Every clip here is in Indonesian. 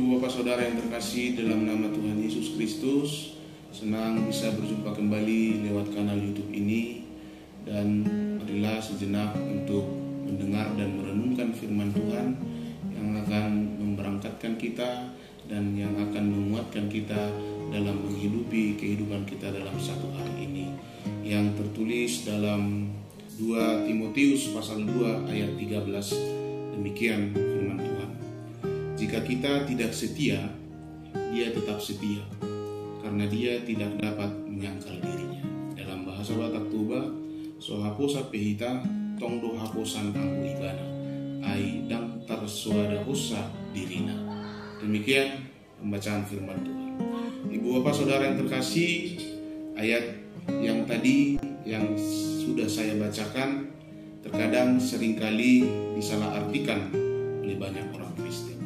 Ibu Bapak Saudara yang terkasih dalam nama Tuhan Yesus Kristus, senang bisa berjumpa kembali lewat kanal YouTube ini. Dan marilah sejenak untuk mendengar dan merenungkan firman Tuhan yang akan memberangkatkan kita dan yang akan menguatkan kita dalam menghidupi kehidupan kita dalam satu hari ini, yang tertulis dalam 2 Timotius pasal 2 ayat 13. Demikian firman Tuhan: jika kita tidak setia, dia tetap setia, karena dia tidak dapat menyangkal dirinya. Dalam bahasa Batak Toba, so haposa pehita tongdo haposan angku ibana ai dang tarsuada hosa dirina. Demikian pembacaan firman Tuhan. Ibu Bapak Saudara yang terkasih, ayat yang tadi yang sudah saya bacakan terkadang seringkali disalahartikan oleh banyak orang Kristen.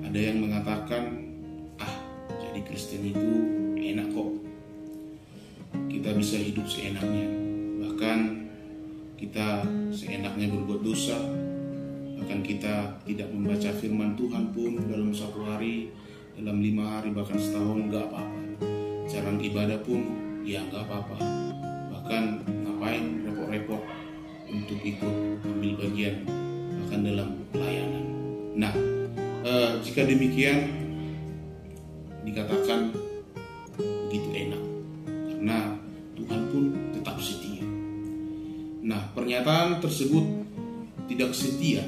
Ada yang mengatakan, jadi Kristen itu enak kok, kita bisa hidup seenaknya, bahkan kita seenaknya berbuat dosa, bahkan kita tidak membaca firman Tuhan pun dalam satu hari, dalam 5 hari, bahkan setahun gak apa-apa. Jarang ibadah pun ya gak apa-apa, bahkan ngapain repot-repot untuk ikut ambil bagian bahkan dalam pelayanan. Nah, jika demikian dikatakan begitu enak karena Tuhan pun tetap setia. Nah, pernyataan tersebut tidak setia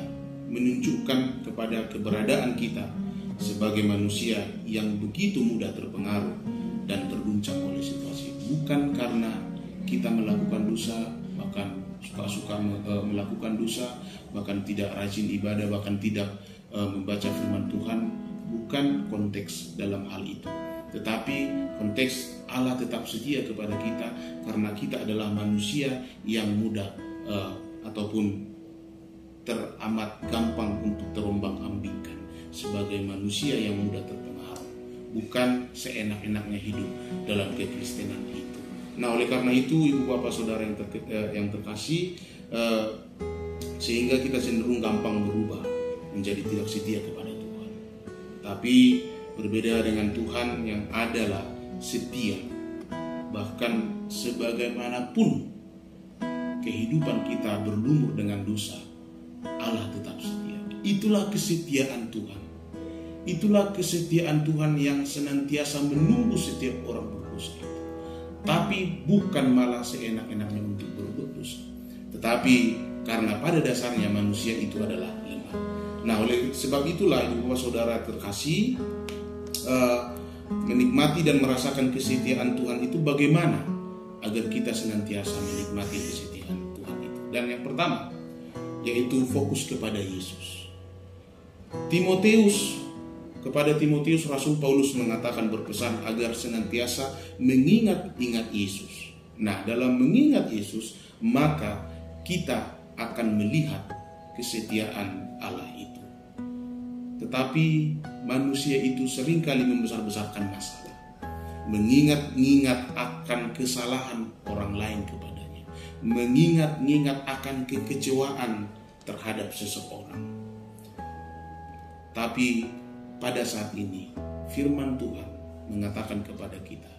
menunjukkan kepada keberadaan kita sebagai manusia yang begitu mudah terpengaruh dan terguncang oleh situasi. Bukan karena kita melakukan dosa, bahkan suka-suka melakukan dosa, bahkan tidak rajin ibadah, bahkan tidak membaca firman Tuhan. Bukan konteks dalam hal itu, tetapi konteks Allah tetap setia kepada kita karena kita adalah manusia yang mudah ataupun teramat gampang untuk terombang-ambingkan, sebagai manusia yang mudah terpengaruh, bukan seenak-enaknya hidup dalam kekristenan itu. Nah, oleh karena itu Ibu Bapak Saudara yang terkasih, sehingga kita cenderung gampang berubah menjadi tidak setia kepada Tuhan. Tapi berbeda dengan Tuhan yang adalah setia, bahkan sebagaimanapun kehidupan kita berlumur dengan dosa, Allah tetap setia. Itulah kesetiaan Tuhan. Itulah kesetiaan Tuhan yang senantiasa menunggu setiap orang berdosa itu. Tapi bukan malah seenak-enaknya untuk berbuat dosa, tetapi karena pada dasarnya manusia itu adalah lemah. Nah, oleh sebab itulah Ibu Bapak Saudara terkasih, menikmati dan merasakan kesetiaan Tuhan itu bagaimana agar kita senantiasa menikmati kesetiaan Tuhan itu. Dan yang pertama yaitu fokus kepada Yesus. Kepada Timotius Rasul Paulus mengatakan, berpesan agar senantiasa mengingat-ingat Yesus. Nah, dalam mengingat Yesus maka kita akan melihat kesetiaan Allah itu. Tetapi manusia itu seringkali membesar-besarkan masalah, mengingat-ingat akan kesalahan orang lain kepadanya, mengingat-ingat akan kekecewaan terhadap seseorang. Tapi pada saat ini firman Tuhan mengatakan kepada kita,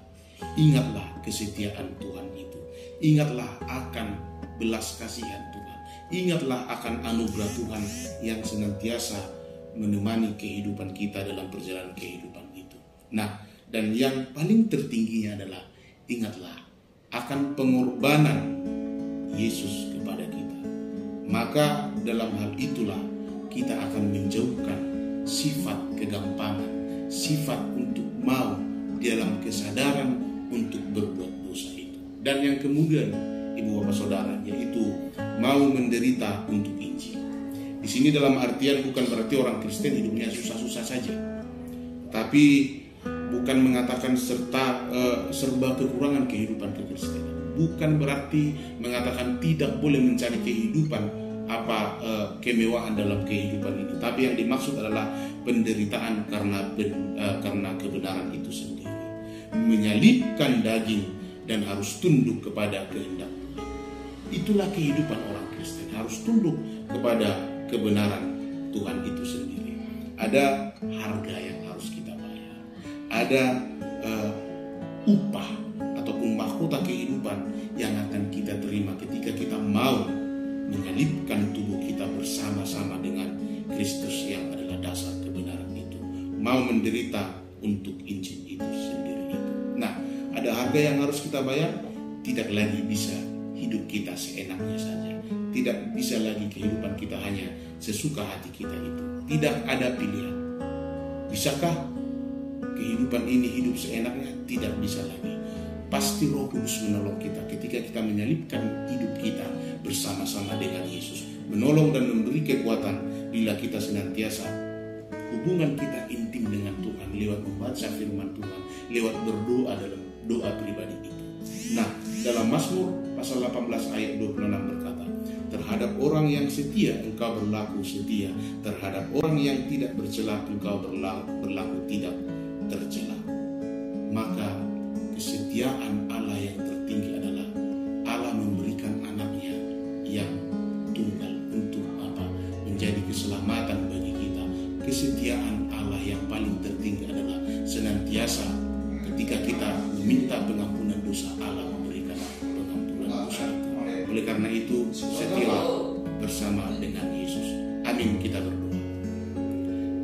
ingatlah kesetiaan Tuhan itu, ingatlah akan belas kasihan Tuhan, ingatlah akan anugerah Tuhan yang senantiasa menemani kehidupan kita dalam perjalanan kehidupan itu. Nah, dan yang paling tertingginya adalah ingatlah akan pengorbanan Yesus kepada kita. Maka dalam hal itulah kita akan menjauhkan sifat kegampangan, sifat untuk mau dalam kesadaran untuk berbuat dosa itu. Dan yang kemudian Ibu Bapak Saudara, yaitu mau menderita untuk Injil. Di sini dalam artian bukan berarti orang Kristen hidupnya susah-susah saja, tapi bukan mengatakan serba kekurangan kehidupan kekristenan. Bukan berarti mengatakan tidak boleh mencari kehidupan kemewahan dalam kehidupan ini. Tapi yang dimaksud adalah penderitaan karena kebenaran itu sendiri, menyalibkan daging dan harus tunduk kepada kehendak Tuhan. Itulah kehidupan orang Kristen, harus tunduk kepada kebenaran Tuhan itu sendiri. Ada harga yang harus kita bayar. Ada upah ataupun mahkota kehidupan yang akan kita terima ketika kita mau menyelipkan tubuh kita bersama-sama dengan Kristus yang adalah dasar kebenaran itu. Mau menderita untuk Injil itu sendiri itu. Nah, ada harga yang harus kita bayar. Tidak lagi bisa hidup kita seenaknya saja. Tidak bisa lagi kehidupan kita hanya sesuka hati kita itu. Tidak ada pilihan. Bisakah kehidupan ini hidup seenaknya? Tidak bisa lagi. Pasti Roh Kudus menolong kita ketika kita menyelipkan hidup kita bersama-sama dengan Yesus. Menolong dan memberi kekuatan bila kita senantiasa hubungan kita intim dengan Tuhan lewat membaca firman Tuhan, lewat berdoa dalam doa pribadi itu. Nah, dalam Mazmur pasal 18 ayat 26 berkata, terhadap orang yang setia engkau berlaku setia, terhadap orang yang tidak bercela engkau berlaku tidak tercela. Maka kesetiaan Allah yang tertinggi adalah Allah memberikan anaknya yang tunggal untuk menjadi keselamatan bagi kita. Kesetiaan Allah yang paling tertinggi adalah senantiasa ketika kita meminta pengampunan dosa, Allah memberikan pengampunan dosa itu. Oleh karena itu, setialah bersama dengan Yesus. Amin, kita berdoa.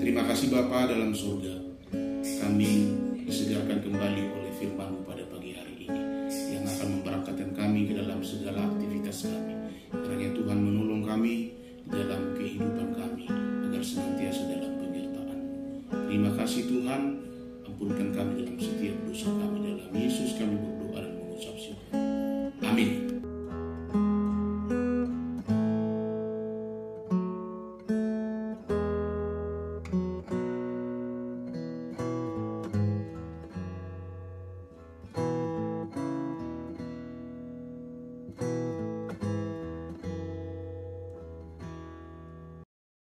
Terima kasih Bapa dalam surga. Kami disegarkan kembali oleh firman-Mu pada pagi hari ini yang akan memberkatkan kami ke dalam segala aktivitas kami. Kiranya Tuhan menolong kami dalam kehidupan kami agar senantiasa dalam penyertaan. Terima kasih Tuhan, ampunkan kami dalam setiap dosa kami. Dalam Yesus kami berdoa dan mengucap syukur. Amin.